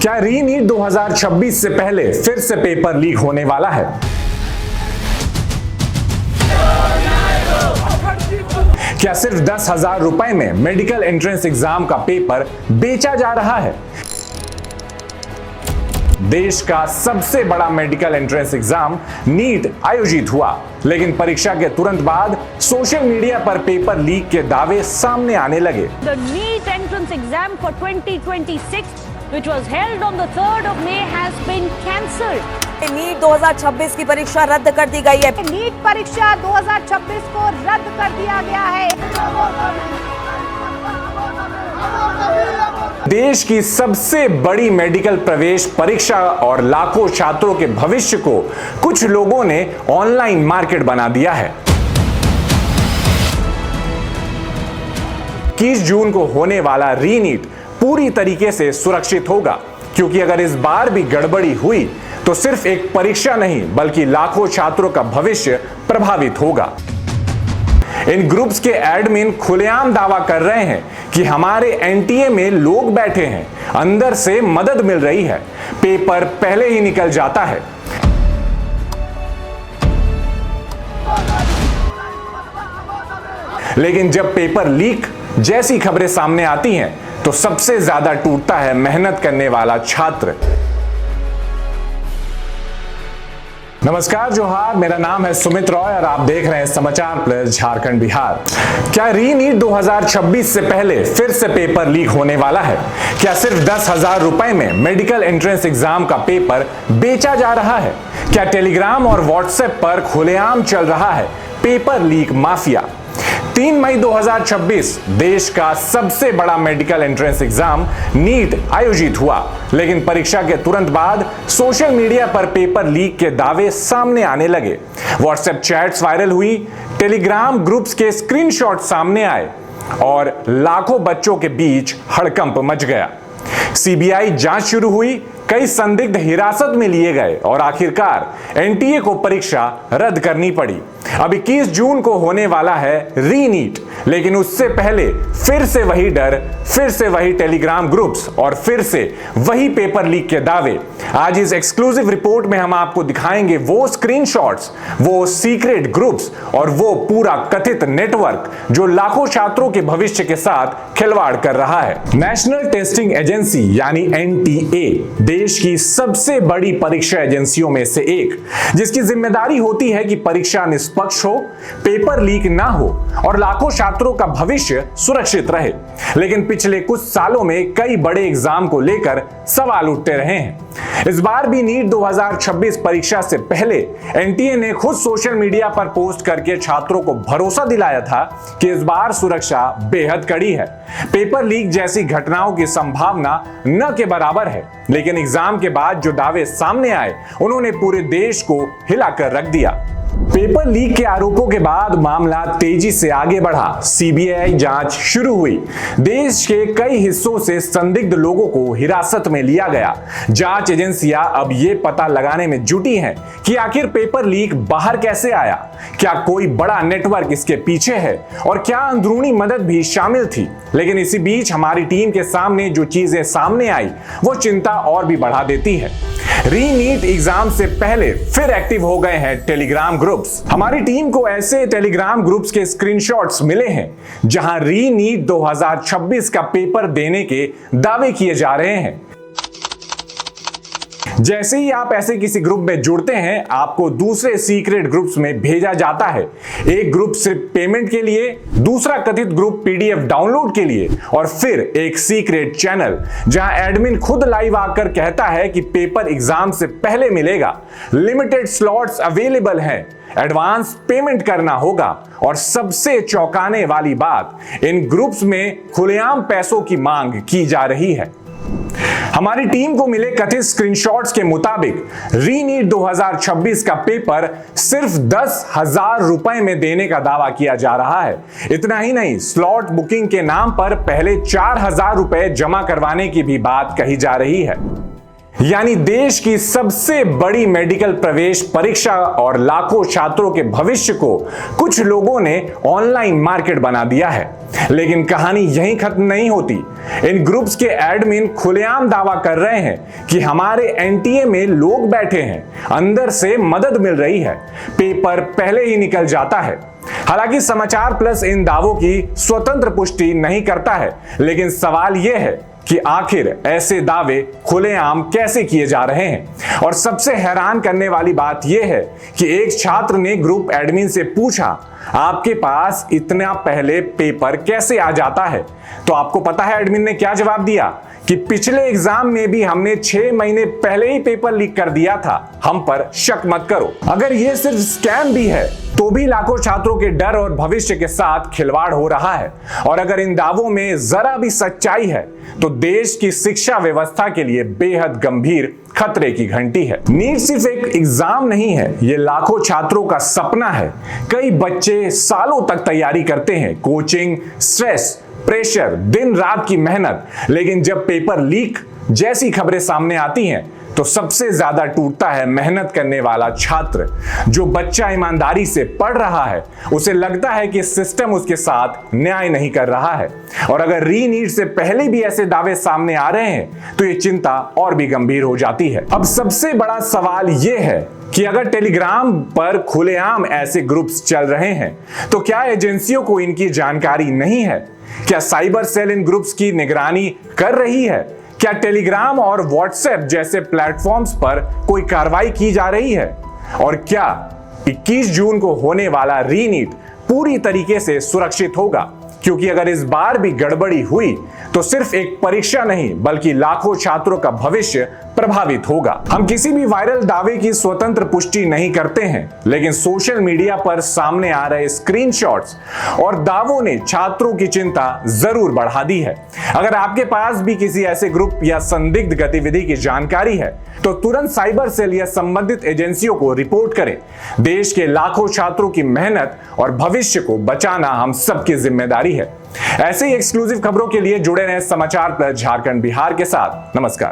क्या रीनीट 2026 से पहले फिर से पेपर लीक होने वाला है? क्या सिर्फ 10,000 रुपए में मेडिकल एंट्रेंस एग्जाम का पेपर बेचा जा रहा है? देश का सबसे बड़ा मेडिकल एंट्रेंस एग्जाम नीट आयोजित हुआ, लेकिन परीक्षा के तुरंत बाद सोशल मीडिया पर पेपर लीक के दावे सामने आने लगे। The NEET entrance exam for 2026, which was held on the 3rd of May, has been cancelled. NEET 2026 की परीक्षा रद्द कर दी गई है। नीट परीक्षा 2026 को रद्द कर दिया गया है। देश की सबसे बड़ी मेडिकल प्रवेश परीक्षा और लाखों छात्रों के भविष्य को कुछ लोगों ने ऑनलाइन मार्केट बना दिया है। 21 जून को होने वाला रीनीट पूरी तरीके से सुरक्षित होगा, क्योंकि अगर इस बार भी गड़बड़ी हुई तो सिर्फ एक परीक्षा नहीं बल्कि लाखों छात्रों का भविष्य प्रभावित होगा। इन ग्रुप्स के एडमिन खुलेआम दावा कर रहे हैं कि हमारे एनटीए में लोग बैठे हैं, अंदर से मदद मिल रही है, पेपर पहले ही निकल जाता है। लेकिन जब पेपर लीक जैसी खबरें सामने आती हैं तो सबसे ज्यादा टूटता है मेहनत करने वाला छात्र। नमस्कार, जोहार, मेरा नाम है सुमित रॉय और आप देख रहे हैं समाचार प्लस झारखंड बिहार। क्या रीनीट 2026 से पहले फिर से पेपर लीक होने वाला है? क्या सिर्फ 10,000 रुपए में मेडिकल एंट्रेंस एग्जाम का पेपर बेचा जा रहा है? क्या टेलीग्राम और व्हाट्सएप पर खुलेआम चल रहा है पेपर लीक माफिया? 3 मई 2026 देश का सबसे बड़ा मेडिकल एंट्रेंस एग्जाम नीट आयोजित हुआ, लेकिन परीक्षा के तुरंत बाद सोशल मीडिया पर पेपर लीक के दावे सामने आने लगे। व्हाट्सएप चैट्स वायरल हुई, टेलीग्राम ग्रुप्स के स्क्रीनशॉट सामने आए और लाखों बच्चों के बीच हड़कंप मच गया। सीबीआई जांच शुरू हुई, कई संदिग्ध हिरासत में लिए गए और आखिरकार एनटीए को परीक्षा रद्द करनी पड़ी। अब 21 जून को होने वाला है रीनीट, लेकिन उससे पहले फिर से वही डर, फिर से वही टेलीग्राम ग्रुप्स और फिर से वही पेपर लीक के दावे। आज इस एक्सक्लूसिव रिपोर्ट में हम आपको दिखाएंगे वो स्क्रीनशॉट्स, वो सीक्रेट ग्रुप्स और वो पूरा कथित नेटवर्क जो लाखों छात्रों के भविष्य के साथ खिलवाड़ कर रहा है। नेशनल टेस्टिंग एजेंसी यानी एनटीए देश की सबसे बड़ी परीक्षा एजेंसियों में से एक, जिसकी जिम्मेदारी होती है कि परीक्षा निष्पक्ष हो, पेपर लीक ना हो और लाखों छात्रों का भविष्य सुरक्षित रहे। लेकिन पिछले कुछ सालों में कई बड़े एग्जाम को लेकर सवाल उठते रहे हैं। इस बार भी नीट 2026 परीक्षा से पहले एनटीए ने खुद सोशल मीडिया पर पोस्ट करके छात्रों को भरोसा दिलाया था कि इस बार सुरक्षा बेहद कड़ी है, पेपर लीक जैसी घटनाओं की संभावना न के बराबर है। लेकिन एग्जाम के बाद जो दावे सामने आए उन्होंने पूरे देश को हिलाकर रख दिया। पेपर लीक के आरोपों के बाद मामला तेजी से आगे बढ़ा, सीबीआई जांच शुरू हुई, देश के कई हिस्सों से संदिग्ध लोगों को हिरासत में लिया गया। जांच एजेंसियां अब ये पता लगाने में जुटी हैं कि आखिर पेपर लीक बाहर कैसे आया, क्या कोई बड़ा नेटवर्क इसके पीछे है और क्या अंदरूनी मदद भी शामिल थी। लेकिन इसी बीच हमारी टीम के सामने जो चीजें सामने आई वो चिंता और भी बढ़ा देती है। रीनीट एग्जाम से पहले फिर एक्टिव हो गए हैं टेलीग्राम ग्रुप्स। हमारी टीम को ऐसे टेलीग्राम ग्रुप्स के स्क्रीनशॉट्स मिले हैं जहां रीनीट 2026 का पेपर देने के दावे किए जा रहे हैं। जैसे ही आप ऐसे किसी ग्रुप में जुड़ते हैं, आपको दूसरे सीक्रेट ग्रुप्स में भेजा जाता है। एक ग्रुप सिर्फ पेमेंट के लिए, दूसरा कथित ग्रुप पीडीएफ डाउनलोड के लिए और फिर एक सीक्रेट चैनल जहां एडमिन खुद लाइव आकर कहता है कि पेपर एग्जाम से पहले मिलेगा, लिमिटेड स्लॉट्स अवेलेबल हैं, एडवांस पेमेंट करना होगा और सबसे चौंकाने वाली बात, इन ग्रुप्स में खुलेआम पैसों की मांग की जा रही है। हमारी टीम को मिले कथित स्क्रीनशॉट्स के मुताबिक रीनीट 2026 का पेपर सिर्फ 10,000 रुपए में देने का दावा किया जा रहा है। इतना ही नहीं, स्लॉट बुकिंग के नाम पर पहले 4,000 रुपए जमा करवाने की भी बात कही जा रही है। यानी देश की सबसे बड़ी मेडिकल प्रवेश परीक्षा और लाखों छात्रों के भविष्य को कुछ लोगों ने ऑनलाइन मार्केट बना दिया है। लेकिन कहानी यहीं खत्म नहीं होती। इन ग्रुप्स के एडमिन खुलेआम दावा कर रहे हैं कि हमारे एनटीए में लोग बैठे हैं, अंदर से मदद मिल रही है, पेपर पहले ही निकल जाता है। हालांकि समाचार प्लस इन दावों की स्वतंत्र पुष्टि नहीं करता है, लेकिन सवाल यह है कि आखिर ऐसे दावे खुलेआम कैसे किए जा रहे हैं। और सबसे हैरान करने वाली बात यह है कि एक छात्र ने ग्रुप एडमिन से पूछा, आपके पास इतना पहले पेपर कैसे आ जाता है? तो आपको पता है एडमिन ने क्या जवाब दिया कि पिछले एग्जाम में भी हमने 6 महीने पहले ही पेपर लीक कर दिया था, हम पर शक मत करो। अगर यह सिर्फ स्कैम भी है तो भी लाखों छात्रों के डर और भविष्य के साथ खिलवाड़ हो रहा है। और अगर इन दावों में जरा भी सच्चाई है तो देश की शिक्षा व्यवस्था के लिए बेहद गंभीर खतरे की घंटी है। नीट सिर्फ एक एग्जाम नहीं है, ये लाखों छात्रों का सपना है। कई बच्चे सालों तक तैयारी करते हैं, कोचिंग, स्ट्रेस, प्रेशर, दिन रात की मेहनत, लेकिन जब पेपर लीक जैसी खबरें सामने आती हैं तो सबसे ज्यादा टूटता है मेहनत करने वाला छात्र। जो बच्चा ईमानदारी से पढ़ रहा है उसे लगता है कि सिस्टम उसके साथ न्याय नहीं कर रहा है। और अगर री नीट से पहले भी ऐसे दावे सामने आ रहे हैं तो ये चिंता और भी गंभीर हो जाती है। अब सबसे बड़ा सवाल यह है कि अगर टेलीग्राम पर खुलेआम ऐसे ग्रुप्स चल रहे हैं तो क्या एजेंसियों को इनकी जानकारी नहीं है? क्या साइबर सेल इन ग्रुप्स की निगरानी कर रही है? क्या टेलीग्राम और व्हाट्सएप जैसे प्लेटफॉर्म्स पर कोई कार्रवाई की जा रही है? और क्या 21 जून को होने वाला री नीट पूरी तरीके से सुरक्षित होगा? क्योंकि अगर इस बार भी गड़बड़ी हुई तो सिर्फ एक परीक्षा नहीं बल्कि लाखों छात्रों का भविष्य प्रभावित होगा। हम किसी भी वायरल दावे की स्वतंत्र पुष्टि नहीं करते हैं, लेकिन सोशल मीडिया पर सामने आ रहे स्क्रीनशॉट्स और दावों ने छात्रों की चिंता जरूर बढ़ा दी है। अगर आपके पास भी किसी ऐसे ग्रुप या संदिग्ध गतिविधि की जानकारी है तो तुरंत साइबर सेल या संबंधित एजेंसियों को रिपोर्ट करें। देश के लाखों छात्रों की मेहनत और भविष्य को बचाना हम सबकी जिम्मेदारी है। ऐसे ही एक्सक्लूसिव खबरों के लिए जुड़े रहें समाचार प्लस झारखंड बिहार के साथ। नमस्कार।